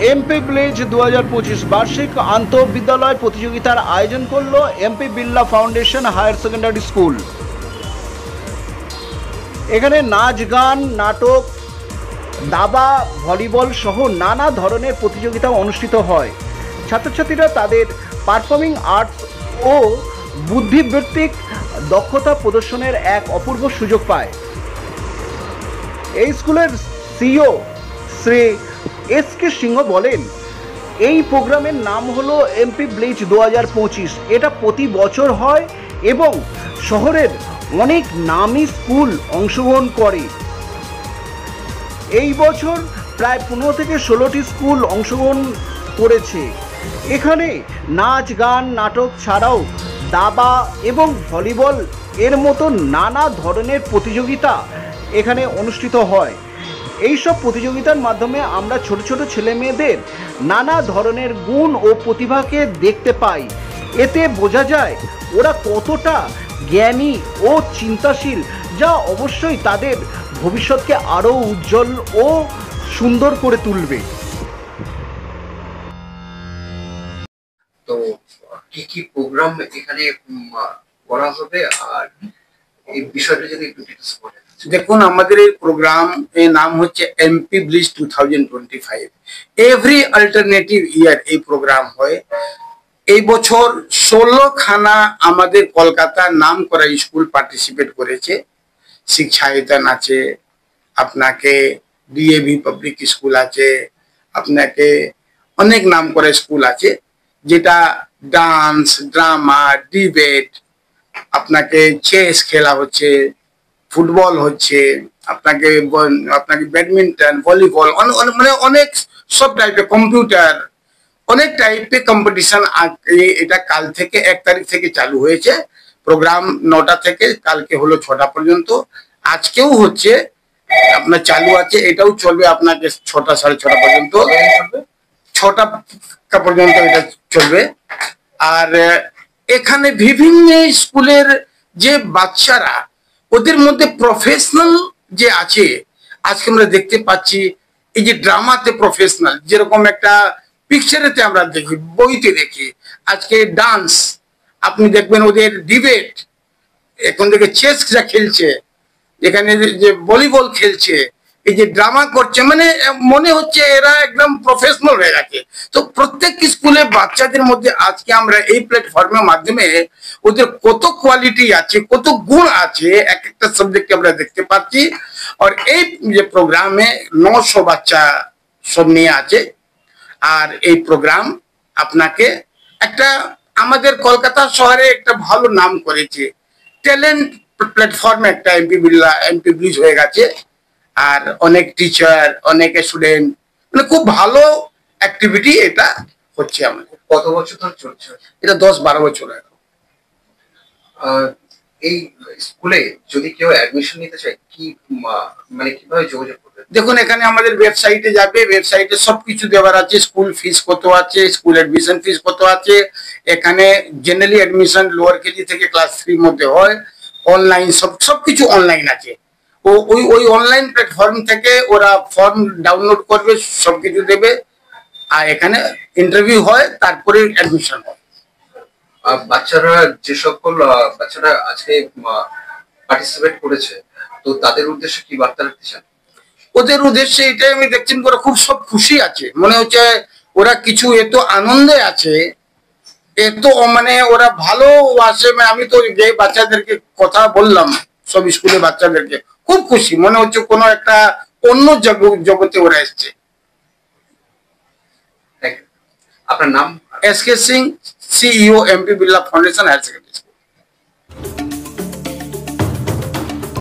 MP village 2025 বার্ষিক আন্তঃবিদ্যালয় প্রতিযোগিতার আয়োজন করল MP Birla foundation higher secondary school. এখানে নাচ, গান, নাটক, দাবা, ভলিবল সহ নানা ধরনের প্রতিযোগিতা অনুষ্ঠিত হয়। ছাত্রছাত্রীরা তাদের পারফর্মিং আর্টস ও বুদ্ধিবৃত্তিক দক্ষতা প্রদর্শনের এক অপূর্ব সুযোগ পায়। এই স্কুলের সিইও শ্রী এস.কে. সিংহ বলেন, এই প্রোগ্রামের নাম হলো এমপি ভিলেজ 2025। এটা প্রতি বছর হয় এবং শহরের অনেক নামী স্কুল অংশগ্রহণ করে। এই বছর প্রায় 15 থেকে 16টি স্কুল অংশগ্রহণ করেছে। এখানে নাচ, গান, নাটক ছাড়াও দাবা এবং ভলিবল এর মতো নানা ধরনের প্রতিযোগিতা এখানে অনুষ্ঠিত হয়। এই সব প্রতিযোগিতার মাধ্যমে আমরা ছোট ছোট ছেলে মেয়েদের নানা ধরনের গুণ ও প্রতিভাকে দেখতে পাই। এতে বোঝা যায় ওরা কতটা জ্ঞানী ও চিন্তাশীল, যা অবশ্যই তাদের ভবিষ্যৎকে আরও উজ্জ্বল ও সুন্দর করে তুলবে। তো কি কি প্রোগ্রাম এখানে করা হবে আর এই বিষয়টা যদি একটু ডিটেইলস বলেন। দেখুন, আমাদের এই প্রোগ্রাম এর নাম হচ্ছে এমপি ভিলেজ 2025। এভরি অল্টারনেটিভ ইয়ার এই প্রোগ্রাম হয়। এই বছর 16 খানা আমাদের কলকাতার নাম করা স্কুল পার্টিসিপেট করেছে। শিক্ষায়তন আছে, আপনাকে ডিএভি পাবলিক স্কুল আছে, আপনাকে অনেক নাম করা স্কুল আছে, যেটা ডান্স, ড্রামা, ডিবেট, আপনাকে চেস খেলা হচ্ছে, ফুটবল হচ্ছে, আপনাকে ব্যাডমিন্টন, ভলিবল, মানে অনেক সব টাইপের, কম্পিউটার, অনেক টাইপের কম্পিটিশন। এটা কাল থেকে 1 তারিখ থেকে চালু হয়েছে। প্রোগ্রাম 9টা থেকে কালকে হলো 6টা পর্যন্ত। আজকেও হচ্ছে, আপনার চালু আছে, এটাও চলবে আপনাকে 6টা, 6:30 পর্যন্ত, 6টা পর্যন্ত এটা চলবে। আর এখানে বিভিন্ন স্কুলের যে বাচ্চারা, ওদের মধ্যে প্রফেশনাল যে আছে, আজকে আমরা দেখতে পাচ্ছি এই যে ড্রামাতে প্রফেশনাল, যেরকম একটা পিকচারেতে আমরা দেখি, বইতে দেখি, আজকে ডান্স, আপনি দেখবেন ওদের ডিবেট, এখন থেকে চেস যা খেলছে, এখানে যে ভলিবল খেলছে, এই যে ড্রামা করছে, মানে মনে হচ্ছে এরা একদম প্রফেশনাল হয়ে গেছে। তো প্রত্যেক স্কুলে বাচ্চাদের মধ্যে আজকে আমরা এই প্ল্যাটফর্মের মাধ্যমে ওদের কত কোয়ালিটি আছে, কত গুণ আছে, এক একটা সাবজেক্টে আমরা দেখতে পাচ্ছি। আর এই যে প্রোগ্রামে 900 বাচ্চা সব নিয়ে আছে। আর এই প্রোগ্রাম আপনাকে একটা আমাদের কলকাতা শহরে একটা ভালো নাম করেছে, ট্যালেন্ট প্ল্যাটফর্মে একটা এমপি ভিলেজ হয়ে গেছে। আর অনেক টিচার, অনেক স্টুডেন্ট, মানে খুব ভালো অ্যাক্টিভিটি এটা হচ্ছে আমাদের। কত বছর ধরে চলছে এটা? 10-12 বছর। এই স্কুলে যদি কেউ অ্যাডমিশন নিতে চায়, কি মানে কিভাবে যোগাযোগ করবে? দেখুন, এখানে আমাদের ওয়েবসাইটে যাবে, ওয়েবসাইটে সবকিছু দেওয়ার আছে। স্কুল ফিস কত আছে, স্কুল অ্যাডমিশন ফিস কত আছে। এখানে জেনারেলি অ্যাডমিশন লোয়ার কেজি থেকে ক্লাস 3 মধ্যে হয়। অনলাইন সবকিছু অনলাইন আছে। ওই অনলাইন প্ল্যাটফর্ম থেকে ওরা ফর্ম ডাউনলোড করবে, সবকিছু দেবে, আর এখানে ইন্টারভিউ হয়, তারপরে অ্যাডমিশন হয়। বাচ্চারা যে সকল বাচ্চারা আজকে পার্টিসিপেট করেছে, তো তাদের উদ্দেশ্যে কি বার্তা রাখতে চান? ওদের উদ্দেশ্যে এটাই আমি দেখছি, ওরা খুব সব খুশি আছে, মনে হচ্ছে ওরা কিছু এত আনন্দে আছে, এত মানে ওরা ভালো আছে। আমি তো যে বাচ্চাদেরকে কথা বললাম, সব স্কুলে বাচ্চাদেরকে খুব খুশি, মনে হচ্ছে কোনো একটা অন্য জগতে ওরা এসছে। আপনার নাম? S K. Singh, CEO, MP Birla foundation higher secondary.